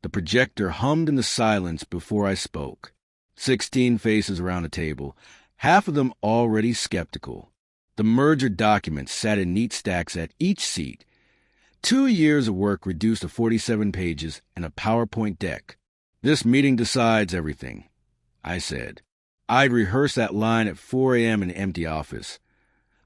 The projector hummed in the silence before I spoke. 16 faces around the table, half of them already skeptical. The merger documents sat in neat stacks at each seat. 2 years of work reduced to 47 pages and a PowerPoint deck. "This meeting decides everything," I said. I'd rehearsed that line at 4 a.m. in an empty office.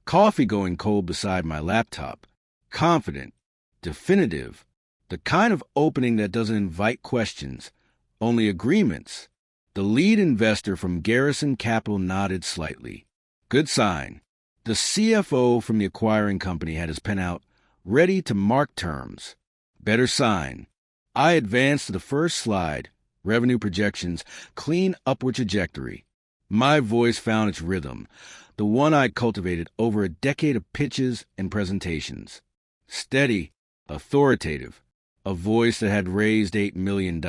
Coffee going cold beside my laptop. Confident. Definitive. The kind of opening that doesn't invite questions, only agreements. The lead investor from Garrison Capital nodded slightly. Good sign. The CFO from the acquiring company had his pen out, ready to mark terms. Better sign. I advanced to the first slide, revenue projections, clean upward trajectory. My voice found its rhythm, the one I'd cultivated over a decade of pitches and presentations. Steady, authoritative, a voice that had raised $8 million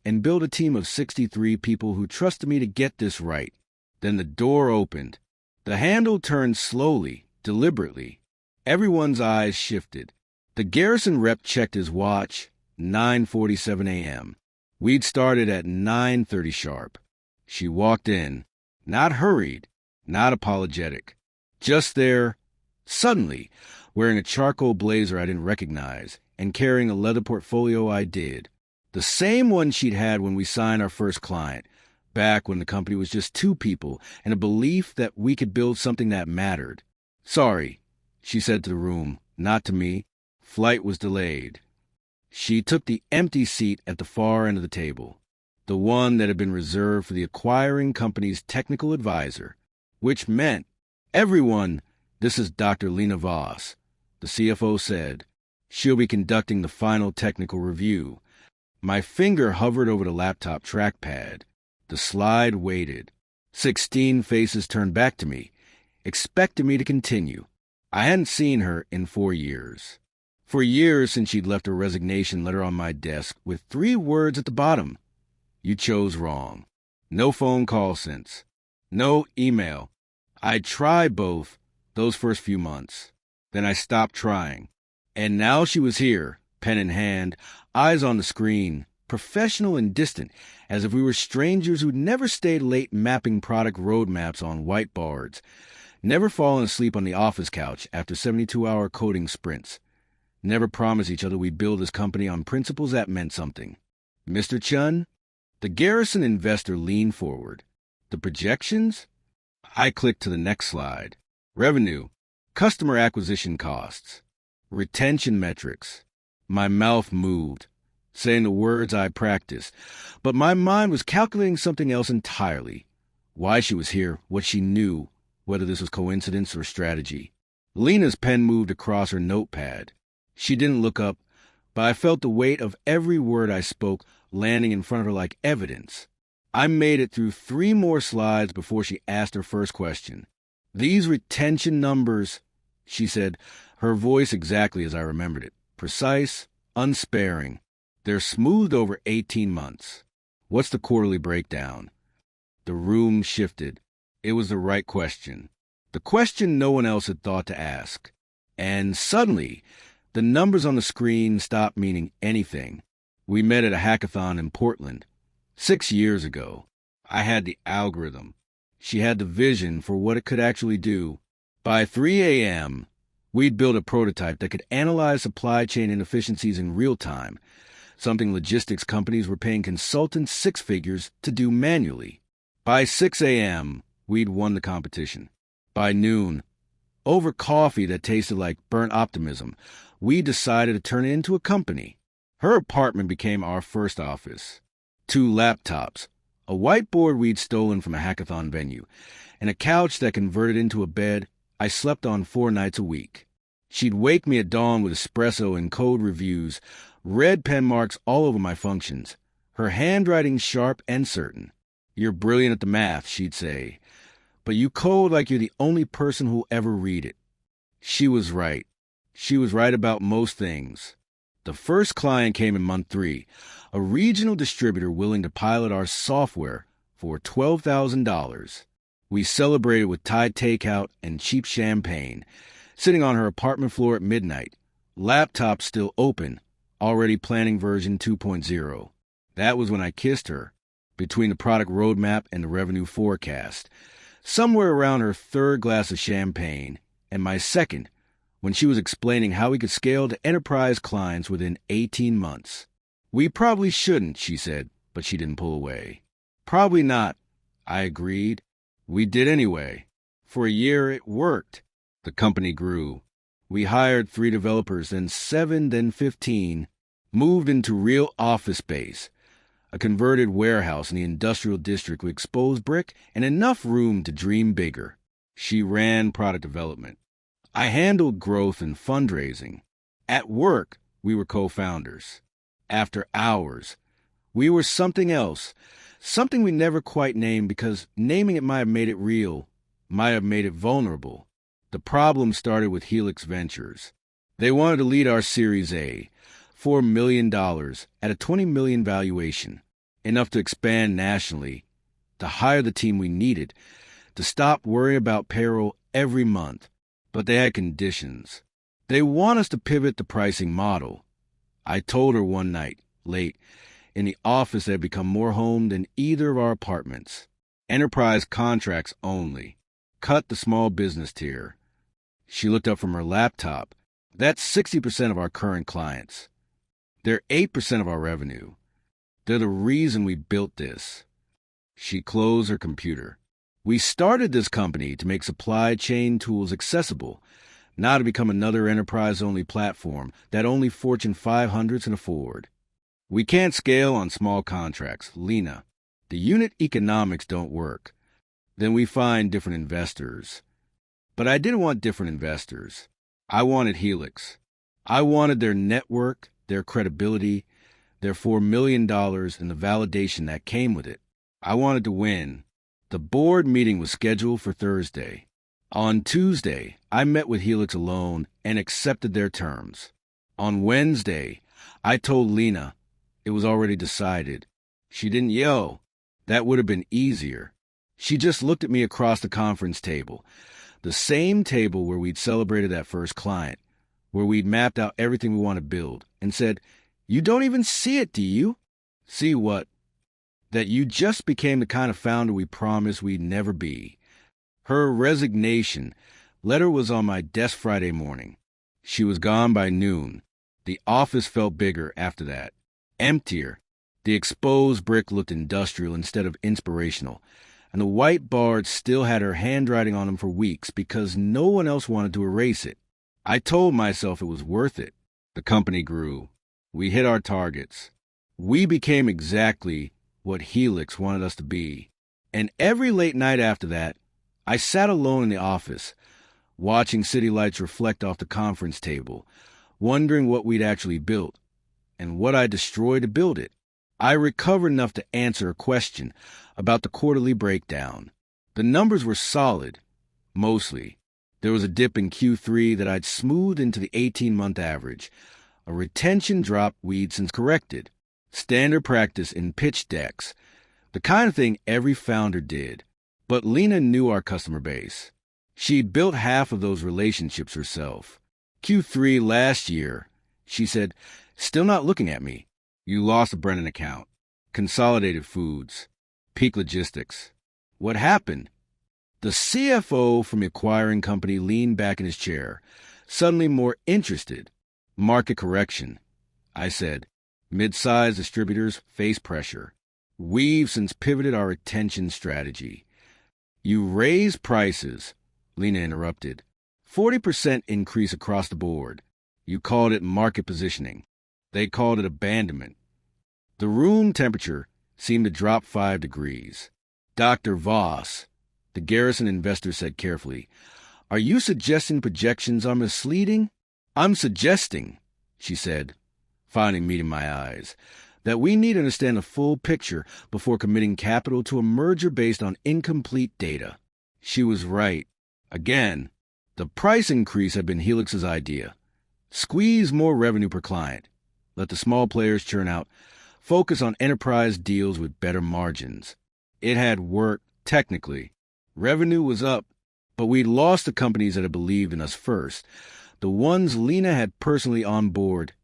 and built a team of 63 people who trusted me to get this right. Then the door opened. The handle turned slowly, deliberately. Everyone's eyes shifted. The Garrison rep checked his watch, 9:47 a.m. We'd started at 9:30 sharp. She walked in, not hurried, not apologetic. Just there, suddenly, wearing a charcoal blazer I didn't recognize and carrying a leather portfolio I did. The same one she'd had when we signed our first client, back when the company was just 2 people and a belief that we could build something that mattered. "Sorry," she said to the room, not to me. Flight was delayed. She took the empty seat at the far end of the table, the one that had been reserved for the acquiring company's technical advisor, which meant, "Everyone, this is Dr. Lena Voss," the CFO said. "She'll be conducting the final technical review." My finger hovered over the laptop trackpad. The slide waited. 16 faces turned back to me, expecting me to continue. I hadn't seen her in 4 years. 4 years since she'd left a resignation letter on my desk with 3 words at the bottom. "You chose wrong." No phone call since. No email. I tried both those first few months. Then I stopped trying. And now she was here, pen in hand, eyes on the screen, professional and distant, as if we were strangers who'd never stayed late mapping product roadmaps on whiteboards, never fallen asleep on the office couch after 72-hour coding sprints, never promised each other we'd build this company on principles that meant something. "Mr. Chen?" The Garrison investor leaned forward. "The projections?" I clicked to the next slide. Revenue, customer acquisition costs, retention metrics. My mouth moved, saying the words I practiced, but my mind was calculating something else entirely. Why she was here, what she knew, whether this was coincidence or strategy. Lena's pen moved across her notepad. She didn't look up, but I felt the weight of every word I spoke landing in front of her like evidence. I made it through 3 more slides before she asked her first question. "These retention numbers," she said, her voice exactly as I remembered it, precise, unsparing. "They're smoothed over 18 months. What's the quarterly breakdown?" The room shifted. It was the right question. The question no one else had thought to ask. And suddenly, the numbers on the screen stopped meaning anything. We met at a hackathon in Portland. 6 years ago. I had the algorithm. She had the vision for what it could actually do. By 3 a.m., we'd built a prototype that could analyze supply chain inefficiencies in real time, something logistics companies were paying consultants 6 figures to do manually. By 6 a.m., we'd won the competition. By noon, over coffee that tasted like burnt optimism, we decided to turn it into a company. Her apartment became our first office. 2 laptops, a whiteboard we'd stolen from a hackathon venue, and a couch that converted into a bed I slept on 4 nights a week. She'd wake me at dawn with espresso and code reviews, red pen marks all over my functions, her handwriting sharp and certain. "You're brilliant at the math," she'd say, "but you code like you're the only person who'll ever read it." She was right. She was right about most things. The first client came in month 3, a regional distributor willing to pilot our software for $12,000. We celebrated with Thai takeout and cheap champagne, sitting on her apartment floor at midnight, laptop still open, already planning version 2.0. That was when I kissed her, between the product roadmap and the revenue forecast, somewhere around her third glass of champagne, and my second, when she was explaining how we could scale to enterprise clients within 18 months. We probably shouldn't, she said, but she didn't pull away. Probably not, I agreed. We did anyway. For a year, it worked. The company grew. We hired 3 developers, then 7, then 15, moved into real office space, a converted warehouse in the industrial district with exposed brick and enough room to dream bigger. She ran product development. I handled growth and fundraising. At work, we were co-founders. After hours, we were something else, something we never quite named because naming it might have made it real, might have made it vulnerable. The problem started with Helix Ventures. They wanted to lead our Series A, $4 million at a $20 million valuation, enough to expand nationally, to hire the team we needed, to stop worrying about payroll every month. But they had conditions. They want us to pivot the pricing model. I told her one night, late, in the office that had become more home than either of our apartments. Enterprise contracts only. Cut the small business tier. She looked up from her laptop. That's 60% of our current clients. They're 8% of our revenue. They're the reason we built this. She closed her computer. We started this company to make supply chain tools accessible, not to become another enterprise-only platform that only Fortune 500s can afford. We can't scale on small contracts, Lena. The unit economics don't work. Then we find different investors. But I didn't want different investors. I wanted Helix. I wanted their network, their credibility, their $4 million, and the validation that came with it. I wanted to win. The board meeting was scheduled for Thursday. On Tuesday, I met with Helix alone and accepted their terms. On Wednesday, I told Lena it was already decided. She didn't yell. That would have been easier. She just looked at me across the conference table, the same table where we'd celebrated that first client, where we'd mapped out everything we want to build, and said, "You don't even see it, do you?" See what? That you just became the kind of founder we promised we'd never be. Her resignation letter was on my desk Friday morning. She was gone by noon. The office felt bigger after that. Emptier. The exposed brick looked industrial instead of inspirational, and the white boards still had her handwriting on them for weeks because no one else wanted to erase it. I told myself it was worth it. The company grew. We hit our targets. We became exactly what Helix wanted us to be. And every late night after that, I sat alone in the office, watching city lights reflect off the conference table, wondering what we'd actually built, and what I destroyed to build it. I recovered enough to answer a question about the quarterly breakdown. The numbers were solid, mostly. There was a dip in Q3 that I'd smoothed into the 18-month average, a retention drop we'd since corrected, standard practice in pitch decks, the kind of thing every founder did. But Lena knew our customer base. She'd built half of those relationships herself. Q3 last year, she said, "Still not looking at me. You lost a Brennan account. Consolidated Foods. Peak Logistics. What happened?" The CFO from the acquiring company leaned back in his chair, suddenly more interested. "Market correction," I said. "Mid-sized distributors face pressure. We've since pivoted our retention strategy." "You raise prices," Lena interrupted. 40% increase across the board. You called it market positioning. They called it abandonment. The room temperature seemed to drop 5 degrees. Dr. Voss, the Garrison investor, said carefully, "Are you suggesting projections are misleading?" "I'm suggesting," she said, finally meeting my eyes, "that we need to understand the full picture before committing capital to a merger based on incomplete data." She was right. Again, the price increase had been Helix's idea. Squeeze more revenue per client. Let the small players churn out. Focus on enterprise deals with better margins. It had worked, technically. Revenue was up, but we'd lost the companies that had believed in us first. The ones Lena had personally on board.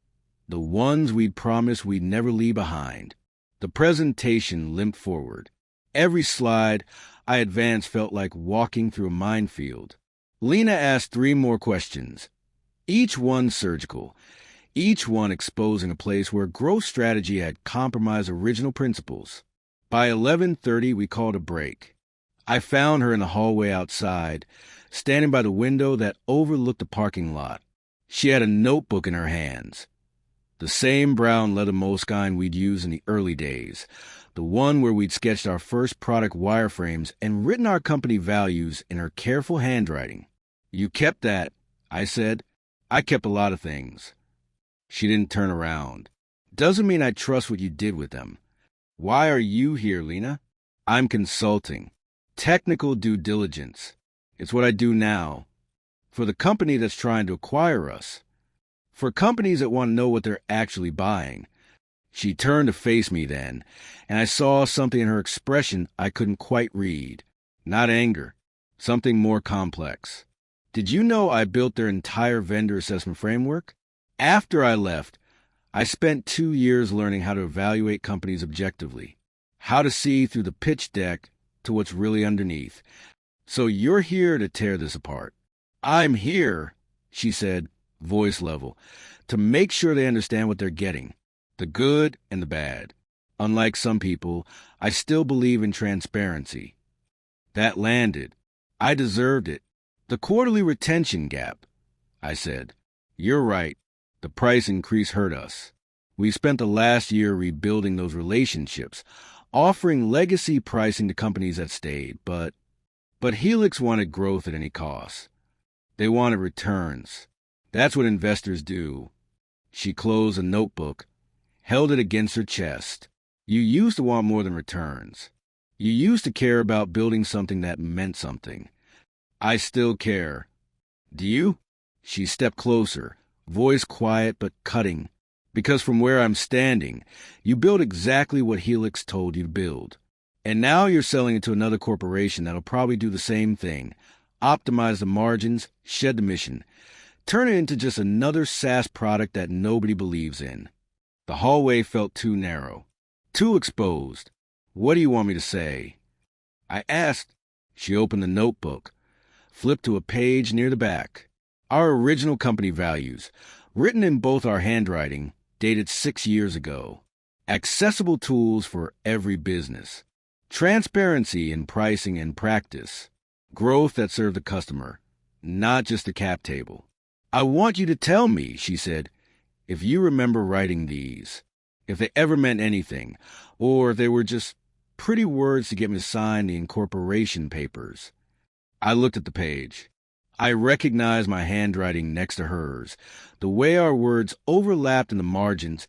The ones we'd promised we'd never leave behind. The presentation limped forward. Every slide I advanced felt like walking through a minefield. Lena asked 3 more questions, each one surgical, each one exposing a place where growth strategy had compromised original principles. By 11:30, we called a break. I found her in the hallway outside, standing by the window that overlooked the parking lot. She had a notebook in her hands. The same brown leather Moleskine we'd used in the early days, the one where we'd sketched our first product wireframes and written our company values in her careful handwriting. "You kept that," I said. "I kept a lot of things." She didn't turn around. "Doesn't mean I trust what you did with them." "Why are you here, Lena?" "I'm consulting. Technical due diligence. It's what I do now. For the company that's trying to acquire us. For companies that want to know what they're actually buying." She turned to face me then, and I saw something in her expression I couldn't quite read. Not anger. Something more complex. "Did you know I built their entire vendor assessment framework? After I left, I spent 2 years learning how to evaluate companies objectively, how to see through the pitch deck to what's really underneath. So you're here to tear this apart." "I'm here," she said, voice level, "to make sure they understand what they're getting, the good and the bad. Unlike some people, I still believe in transparency." That landed. I deserved it. "The quarterly retention gap," I said. "You're right. The price increase hurt us. We spent the last year rebuilding those relationships, offering legacy pricing to companies that stayed, but Helix wanted growth at any cost. They wanted returns. That's what investors do." She closed a notebook, held it against her chest. "You used to want more than returns. You used to care about building something that meant something. I still care. Do you?" She stepped closer, voice quiet but cutting. "Because from where I'm standing, you built exactly what Helix told you to build. And now you're selling it to another corporation that'll probably do the same thing. Optimize the margins, shed the mission. Turn it into just another SaaS product that nobody believes in." The hallway felt too narrow, too exposed. "What do you want me to say?" I asked. She opened the notebook, flipped to a page near the back. Our original company values, written in both our handwriting, dated 6 years ago. Accessible tools for every business. Transparency in pricing and practice. Growth that served the customer, not just the cap table. "I want you to tell me," she said, "if you remember writing these, if they ever meant anything, or they were just pretty words to get me to sign the incorporation papers." I looked at the page. I recognized my handwriting next to hers, the way our words overlapped in the margins,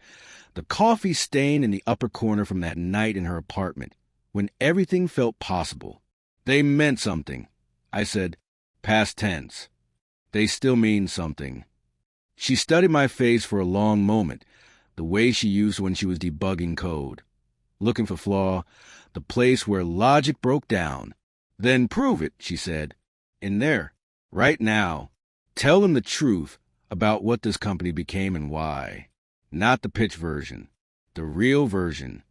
the coffee stain in the upper corner from that night in her apartment, when everything felt possible. "They meant something," I said, past tense. "They still mean something." She studied my face for a long moment, the way she used when she was debugging code, looking for flaw, the place where logic broke down. "Then prove it," she said. "In there, right now. Tell them the truth about what this company became and why. Not the pitch version, the real version."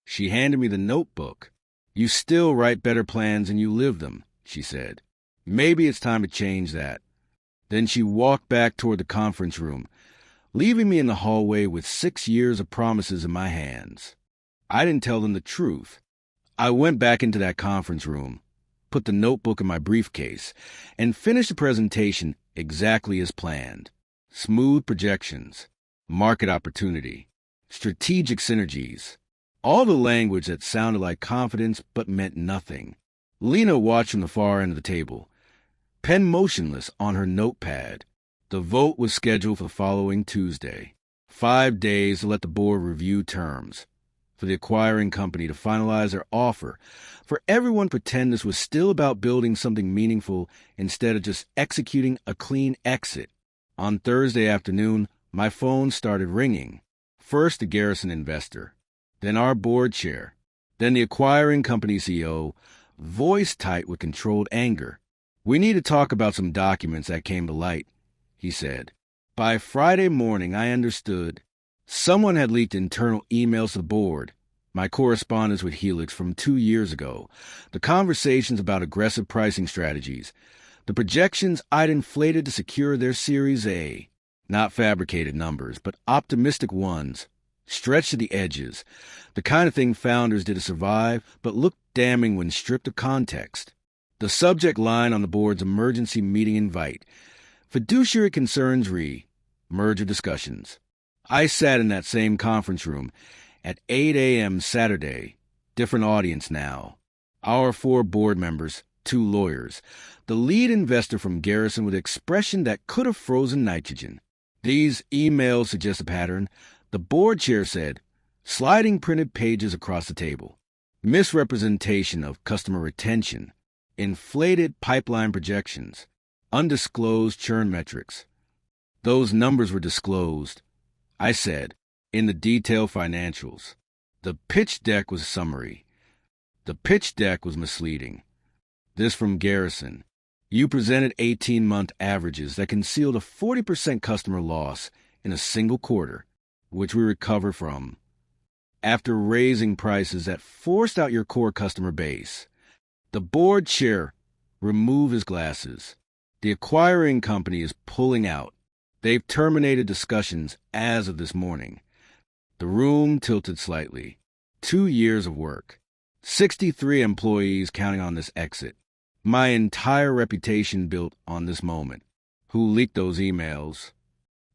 She handed me the notebook. "You still write better plans and you live them," she said. "Maybe it's time to change that." Then she walked back toward the conference room, leaving me in the hallway with 6 years of promises in my hands. I didn't tell them the truth. I went back into that conference room, put the notebook in my briefcase, and finished the presentation exactly as planned. Smooth projections, market opportunity, strategic synergies, all the language that sounded like confidence but meant nothing. Lena watched from the far end of the table, pen motionless on her notepad. The vote was scheduled for the following Tuesday. 5 days to let the board review terms, for the acquiring company to finalize their offer, for everyone to pretend this was still about building something meaningful instead of just executing a clean exit. On Thursday afternoon, my phone started ringing. First the Garrison investor, then our board chair, then the acquiring company CEO, voice tight with controlled anger. "We need to talk about some documents that came to light," he said. By Friday morning, I understood. Someone had leaked internal emails to the board, My correspondence with Helix from 2 years ago, the conversations about aggressive pricing strategies, the projections I'd inflated to secure their Series A, not fabricated numbers, but optimistic ones, stretched to the edges, the kind of thing founders did to survive, but looked damning when stripped of context. The subject line on the board's emergency meeting invite, Fiduciary Concerns Re, Merger Discussions. I sat in that same conference room at 8 a.m. Saturday, different audience now. Our 4 board members, 2 lawyers, the lead investor from Garrison with expression that could have frozen nitrogen. These emails suggest a pattern. The board chair said, sliding printed pages across the table, misrepresentation of customer retention, inflated pipeline projections, undisclosed churn metrics. Those numbers were disclosed, I said, in the detailed financials. The pitch deck was a summary. The pitch deck was misleading. This from Garrison. You presented 18-month averages that concealed a 40% customer loss in a single quarter, which we recovered from. After raising prices that forced out your core customer base. The board chair removed his glasses. The acquiring company is pulling out. They've terminated discussions as of this morning. The room tilted slightly. 2 years of work. 63 employees counting on this exit. My entire reputation built on this moment. Who leaked those emails?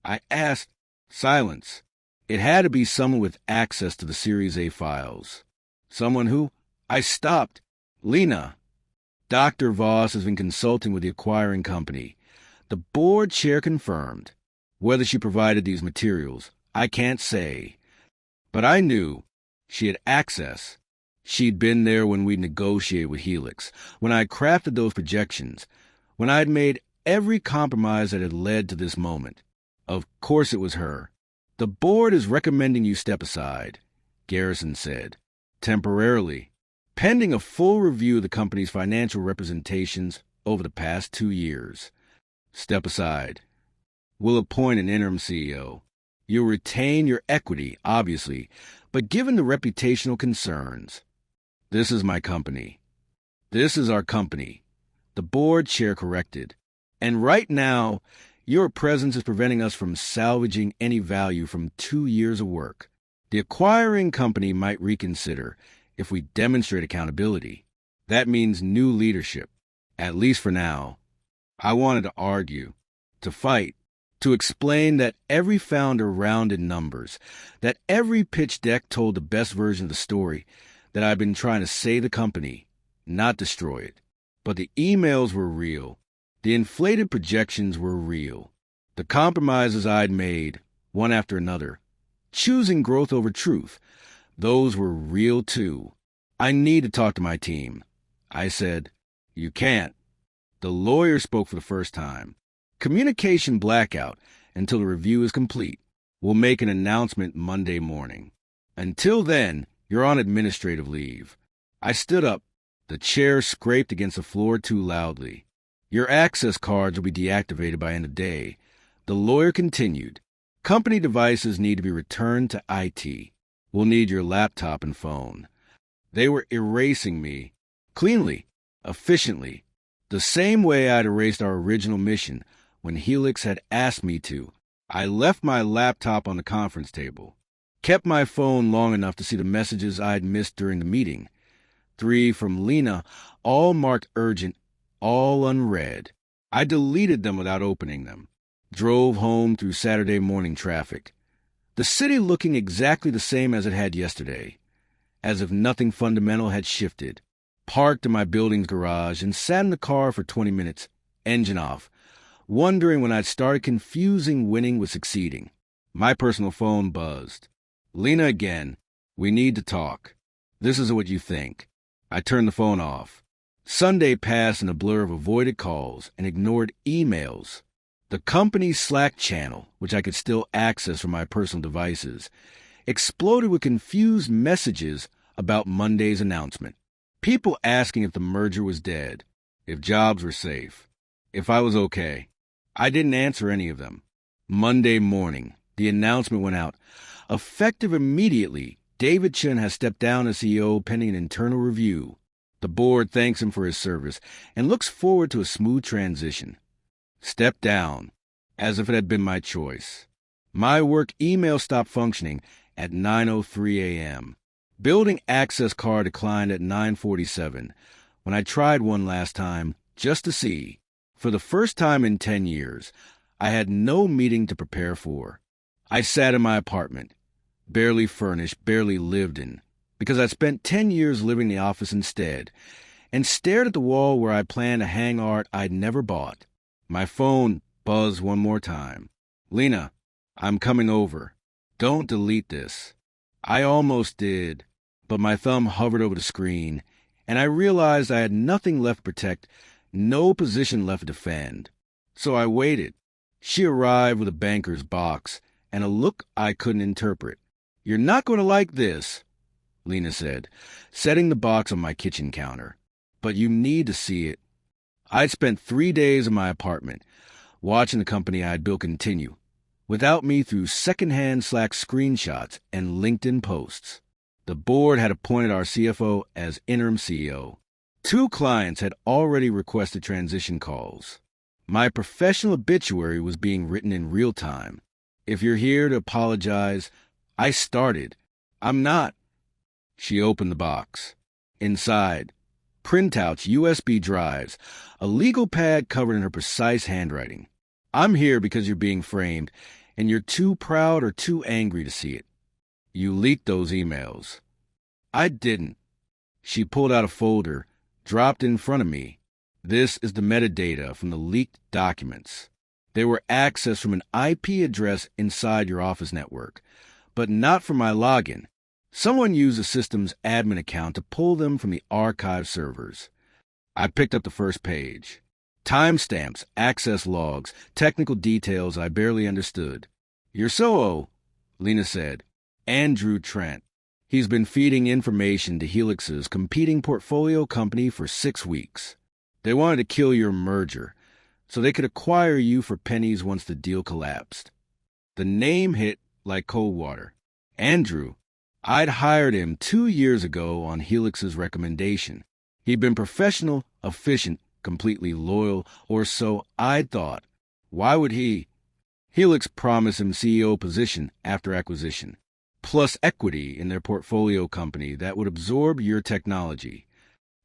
I asked. Silence. It had to be someone with access to the Series A files. Someone who? I stopped. Lena. Dr. Voss has been consulting with the acquiring company. The board chair confirmed. Whether she provided these materials, I can't say. But I knew she had access. She'd been there when we negotiated with Helix, when I crafted those projections, when I'd made every compromise that had led to this moment. Of course it was her. The board is recommending you step aside, Garrison said, temporarily, pending a full review of the company's financial representations over the past 2 years. Step aside. We'll appoint an interim CEO. You'll retain your equity, obviously, but given the reputational concerns. This is my company. This is our company. The board chair corrected. And right now, your presence is preventing us from salvaging any value from 2 years of work. The acquiring company might reconsider if we demonstrate accountability. That means new leadership, at least for now. I wanted to argue, to fight, to explain that every founder rounded numbers, that every pitch deck told the best version of the story, that I've been trying to save the company, not destroy it. But the emails were real. The inflated projections were real. The compromises I'd made, one after another, choosing growth over truth, those were real too. I need to talk to my team. I said, you can't. The lawyer spoke for the first time. Communication blackout until the review is complete. We'll make an announcement Monday morning. Until then, you're on administrative leave. I stood up. The chair scraped against the floor too loudly. Your access cards will be deactivated by end of day. The lawyer continued. Company devices need to be returned to IT. We'll need your laptop and phone. They were erasing me. Cleanly. Efficiently. The same way I'd erased our original mission when Helix had asked me to. I left my laptop on the conference table. Kept my phone long enough to see the messages I'd missed during the meeting. 3 from Lena, all marked urgent, all unread. I deleted them without opening them. Drove home through Saturday morning traffic. The city looking exactly the same as it had yesterday, as if nothing fundamental had shifted. Parked in my building's garage and sat in the car for 20 minutes, engine off, wondering when I'd started confusing winning with succeeding. My personal phone buzzed. Lena again. We need to talk. This is what you think. I turned the phone off. Sunday passed in a blur of avoided calls and ignored emails. The company's Slack channel, which I could still access from my personal devices, exploded with confused messages about Monday's announcement. People asking if the merger was dead, if jobs were safe, if I was okay. I didn't answer any of them. Monday morning, the announcement went out, effective immediately, David Chen has stepped down as CEO pending an internal review. The board thanks him for his service and looks forward to a smooth transition. Step down, as if it had been my choice. My work email stopped functioning at 9:03 a.m. Building access card declined at 9:47. When I tried one last time, just to see, for the first time in 10 years, I had no meeting to prepare for. I sat in my apartment, barely furnished, barely lived in, because I'd spent 10 years living in the office instead, and stared at the wall where I planned to hang art I'd never bought. My phone buzzed one more time. "Lena, I'm coming over. Don't delete this." I almost did, but my thumb hovered over the screen, and I realized I had nothing left to protect, no position left to defend. So I waited. She arrived with a banker's box and a look I couldn't interpret. "You're not going to like this," Lena said, setting the box on my kitchen counter. "But you need to see it." I'd spent 3 days in my apartment, watching the company I'd built continue, without me, through secondhand Slack screenshots and LinkedIn posts. The board had appointed our CFO as interim CEO. 2 clients had already requested transition calls. My professional obituary was being written in real time. "If you're here to apologize, I started. I'm not." She opened the box. Inside, printouts, USB drives, a legal pad covered in her precise handwriting. "I'm here because you're being framed, and you're too proud or too angry to see it. You leaked those emails." "I didn't." She pulled out a folder, dropped it in front of me. "This is the metadata from the leaked documents. They were accessed from an IP address inside your office network, but not from my login. Someone used the system's admin account to pull them from the archive servers." I picked up the first page. Timestamps, access logs, technical details I barely understood. "Your COO," Lena said, "Andrew Trent. He's been feeding information to Helix's competing portfolio company for 6 weeks. They wanted to kill your merger, so they could acquire you for pennies once the deal collapsed." The name hit like cold water. Andrew. I'd hired him 2 years ago on Helix's recommendation. He'd been professional, efficient, completely loyal, or so I'd thought. Why would he? Helix promised him CEO position after acquisition, plus equity in their portfolio company that would absorb your technology.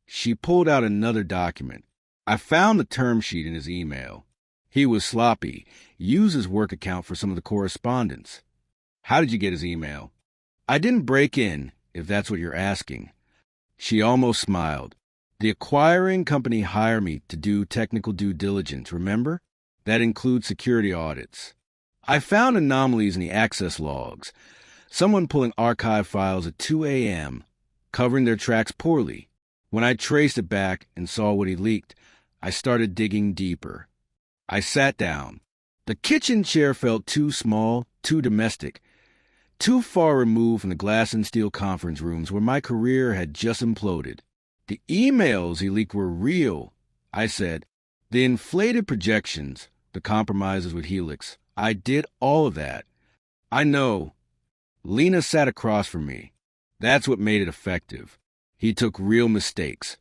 She pulled out another document. I found the term sheet in his email. He was sloppy, used his work account for some of the correspondence. "How did you get his email?" "I didn't break in, if that's what you're asking." She almost smiled. "The acquiring company hired me to do technical due diligence, remember? That includes security audits. I found anomalies in the access logs. Someone pulling archive files at 2 a.m., covering their tracks poorly. When I traced it back and saw what he leaked, I started digging deeper." I sat down. The kitchen chair felt too small, too domestic, too far removed from the glass and steel conference rooms where my career had just imploded. "The emails he leaked were real," I said. "The inflated projections, the compromises with Helix. I did all of that." "I know." Lena sat across from me. That's what made it effective. He took real mistakes,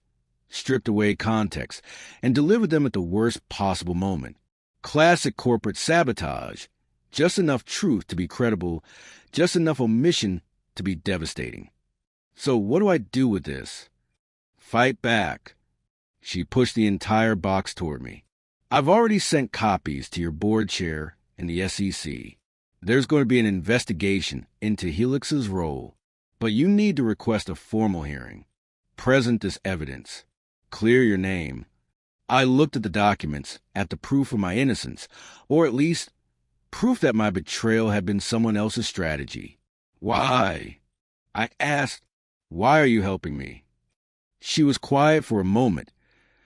stripped away context, and delivered them at the worst possible moment. Classic corporate sabotage. Just enough truth to be credible, just enough omission to be devastating. "So what do I do with this?" "Fight back." She pushed the entire box toward me. "I've already sent copies to your board chair and the SEC. There's going to be an investigation into Helix's role, but you need to request a formal hearing. Present this evidence. Clear your name." I looked at the documents, at the proof of my innocence, or at least proof that my betrayal had been someone else's strategy. "Why?" I asked. "Why are you helping me?" She was quiet for a moment,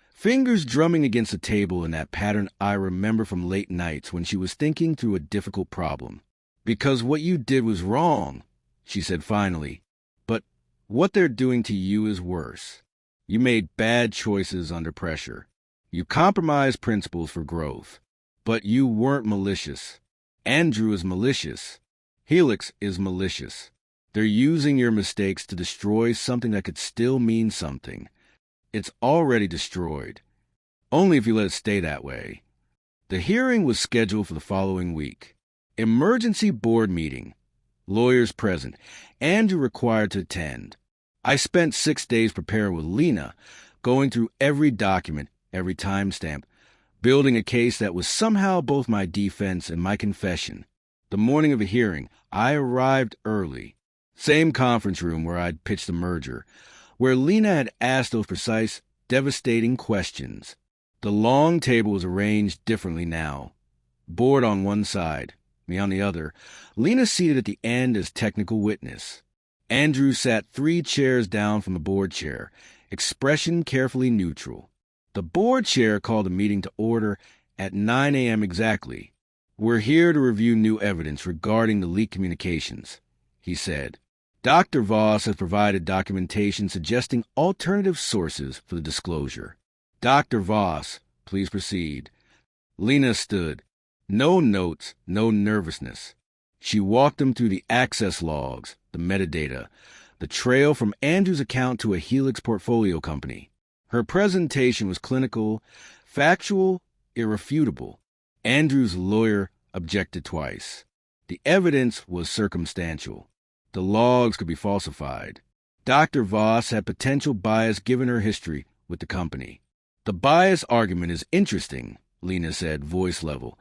fingers drumming against the table in that pattern I remember from late nights when she was thinking through a difficult problem. "Because what you did was wrong," she said finally. "But what they're doing to you is worse. You made bad choices under pressure. You compromised principles for growth. But you weren't malicious. Andrew is malicious. Helix is malicious. They're using your mistakes to destroy something that could still mean something. It's already destroyed. Only if you let it stay that way. The hearing was scheduled for the following week. Emergency board meeting. Lawyers present. Andrew required to attend. I spent 6 days preparing with Lena, going through every document, every timestamp, building a case that was somehow both my defense and my confession. The morning of the hearing, I arrived early. Same conference room where I'd pitched the merger, where Lena had asked those precise, devastating questions. The long table was arranged differently now. Board on one side, me on the other. Lena seated at the end as technical witness. Andrew sat 3 chairs down from the board chair, expression carefully neutral. The board chair called the meeting to order at 9 a.m. exactly. We're here to review new evidence regarding the leaked communications, he said. Dr. Voss has provided documentation suggesting alternative sources for the disclosure. Dr. Voss, please proceed. Lena stood. No notes, no nervousness. She walked him through the access logs, the metadata, the trail from Andrew's account to a Helix portfolio company. Her presentation was clinical, factual, irrefutable. Andrew's lawyer objected twice. The evidence was circumstantial. The logs could be falsified. Dr. Voss had potential bias given her history with the company. The bias argument is interesting, Lena said, voice level,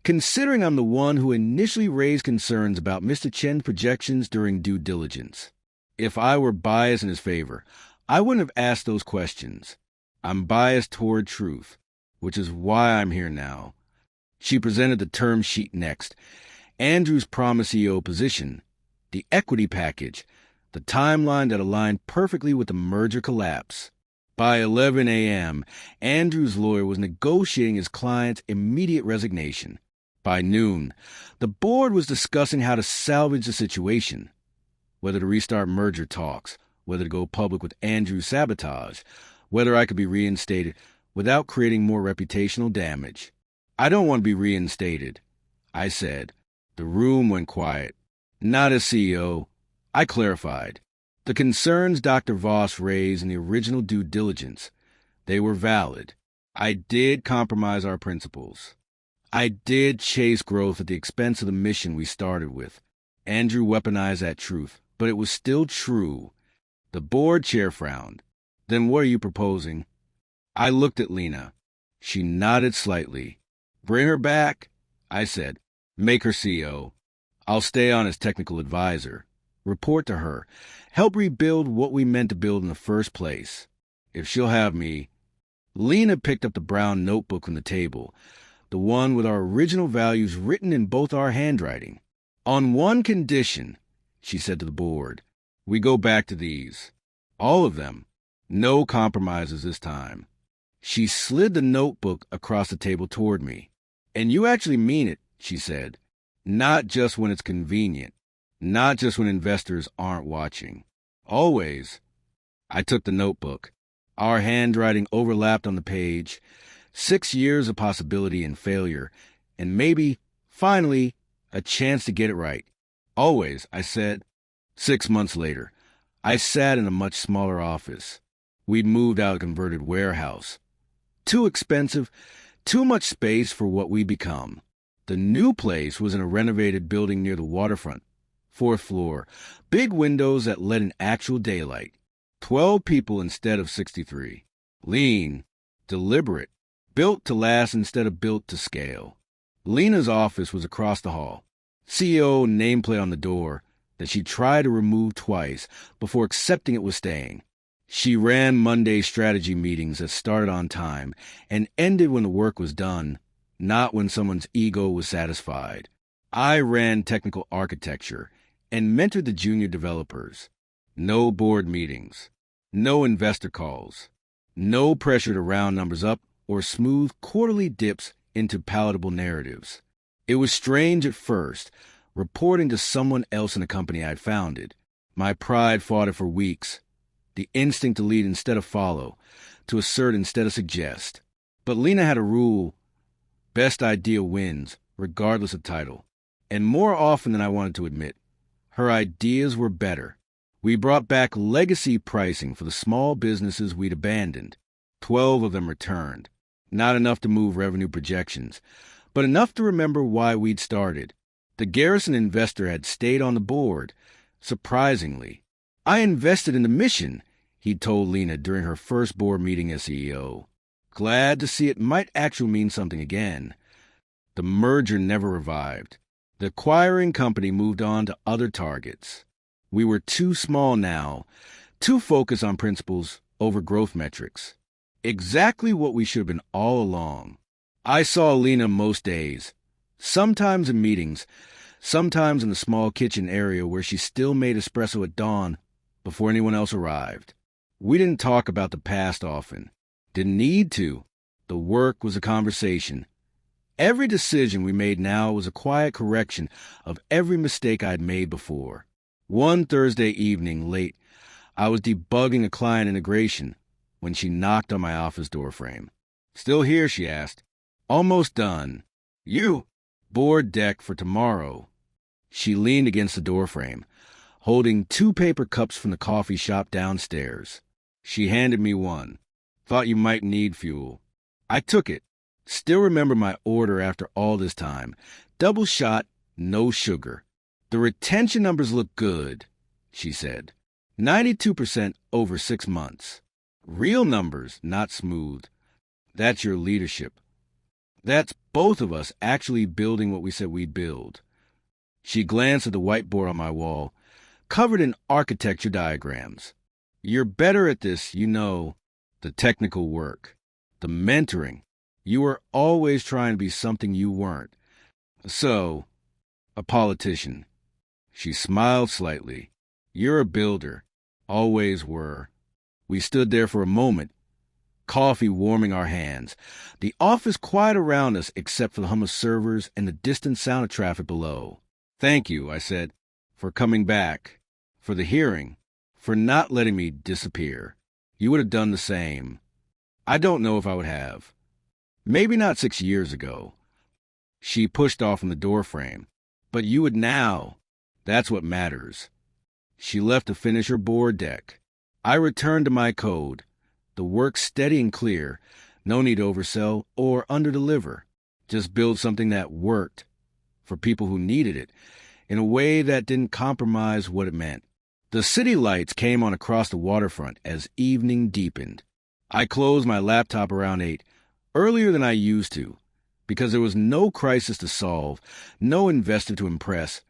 considering I'm the one who initially raised concerns about Mr. Chen's projections during due diligence. If I were biased in his favor, I wouldn't have asked those questions. I'm biased toward truth, which is why I'm here now. She presented the term sheet next. Andrew's promised CEO position, the equity package, the timeline that aligned perfectly with the merger collapse. By 11 a.m., Andrew's lawyer was negotiating his client's immediate resignation. By noon, the board was discussing how to salvage the situation, whether to restart merger talks, whether to go public with Andrew's sabotage, whether I could be reinstated without creating more reputational damage. I don't want to be reinstated, I said. The room went quiet. Not as CEO. I clarified. The concerns Dr. Voss raised in the original due diligence, they were valid. I did compromise our principles. I did chase growth at the expense of the mission we started with. Andrew weaponized that truth, but it was still true. The board chair frowned. Then what are you proposing? I looked at Lena. She nodded slightly. Bring her back, I said. Make her CEO. I'll stay on as technical advisor. Report to her. Help rebuild what we meant to build in the first place. If she'll have me. Lena picked up the brown notebook from the table, the one with our original values written in both our handwriting. On one condition, she said to the board, we go back to these. All of them. No compromises this time. She slid the notebook across the table toward me. And you actually mean it, she said. Not just when it's convenient. Not just when investors aren't watching. Always. I took the notebook. Our handwriting overlapped on the page. 6 years of possibility and failure. And maybe, finally, a chance to get it right. Always, I said. 6 months later, I sat in a much smaller office. We'd moved out of a converted warehouse. Too expensive, too much space for what we'd become. The new place was in a renovated building near the waterfront. 4th floor, big windows that let in actual daylight. 12 people instead of 63. Lean, deliberate, built to last instead of built to scale. Lena's office was across the hall. CEO nameplate on the door that she tried to remove twice before accepting it was staying. She ran Monday strategy meetings that started on time and ended when the work was done, not when someone's ego was satisfied. I ran technical architecture and mentored the junior developers. No board meetings. No investor calls. No pressure to round numbers up or smooth quarterly dips into palatable narratives. It was strange at first, reporting to someone else in the company I'd founded. My pride fought it for weeks. The instinct to lead instead of follow, to assert instead of suggest. But Lena had a rule: best idea wins, regardless of title. And more often than I wanted to admit, Her ideas were better. We brought back legacy pricing for the small businesses we'd abandoned. 12 of them returned. Not enough to move revenue projections, but enough to remember why we'd started. The Garrison investor had stayed on the board. Surprisingly, I invested in the mission, he'd told Lena during her first board meeting as CEO. Glad to see it might actually mean something again. The merger never revived. The acquiring company moved on to other targets. We were too small now, too focused on principles over growth metrics. Exactly what we should have been all along. I saw Lena most days, sometimes in meetings, sometimes in the small kitchen area where she still made espresso at dawn before anyone else arrived. We didn't talk about the past often. Didn't need to. The work was a conversation. Every decision we made now was a quiet correction of every mistake I'd made before. One Thursday evening late, I was debugging a client integration when she knocked on my office doorframe. "Still here?" she asked. "Almost done." "You?" "Board deck for tomorrow." She leaned against the doorframe, holding 2 paper cups from the coffee shop downstairs. She handed me one. "Thought you might need fuel." I took it. Still remember my order after all this time. Double shot, no sugar. "The retention numbers look good," she said. 92% over 6 months. "Real numbers, not smooth. That's your leadership. That's both of us actually building what we said we'd build." She glanced at the whiteboard on my wall, covered in architecture diagrams. "You're better at this, you know, the technical work, the mentoring. You were always trying to be something you weren't. So, a politician." She smiled slightly. "You're a builder. Always were." We stood there for a moment, coffee warming our hands, the office quiet around us except for the hum of servers and the distant sound of traffic below. "Thank you," I said, "for coming back, for the hearing, for not letting me disappear. You would have done the same." "I don't know if I would have. Maybe not 6 years ago." She pushed off from the doorframe. "But you would now. That's what matters." She left to finish her board deck. I returned to my code. The work steady and clear. No need to oversell or underdeliver. Just build something that worked for people who needed it in a way that didn't compromise what it meant. The city lights came on across the waterfront as evening deepened. I closed my laptop around 8, earlier than I used to, because there was no crisis to solve, no investor to impress,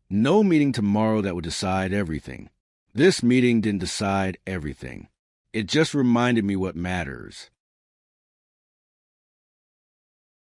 no meeting tomorrow that would decide everything. This meeting didn't decide everything. It just reminded me what matters.